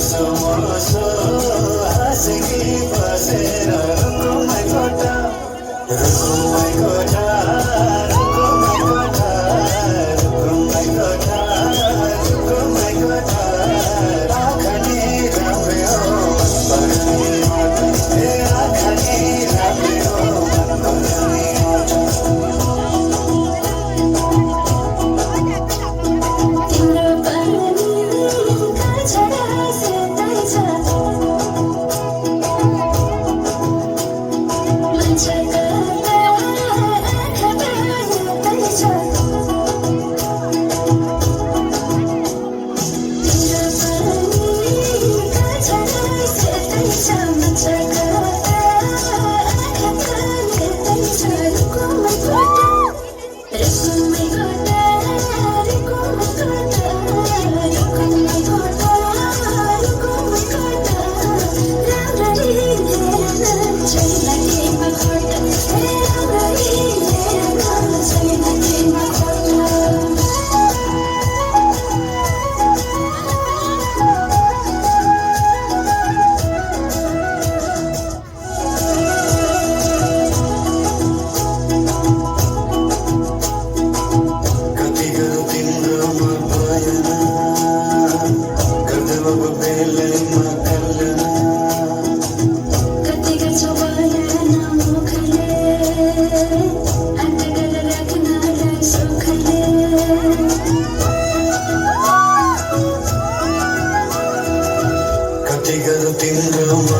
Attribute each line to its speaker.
Speaker 1: moso हाँसेकी बसेर रुकुमै कोठा रुकुमै कोठा रुकुमै कोठा रुकुमै कोठा रुकुमै कोठा आँखानी राम्यो परानी माटो ए आँखानी राम्यो परानी माटो
Speaker 2: तिम्रो पानीका झडा सेतै छ मान्छेको आँखा पाएतै छ तिम्रो पानीका झडा सेतै छ मान्छेको आँखा पाएतै छ रुकुमै कोठा रुकुमै कोठा रुकुमै कोठा रुकुमै कोठा रुकुमै कोठा राम्ररी हेर्न छैन केमा खोटा राम्ररी हेर्न छैन केमा खोटा
Speaker 1: कति गरौँ तिम्रोमा भएन गर्दैमा बेलैमा कल्याण
Speaker 2: कति गर्छौ भएन मुखले अन्त गरेर राख्नलाई सुखले
Speaker 1: कति गरौँ तिम्रोमा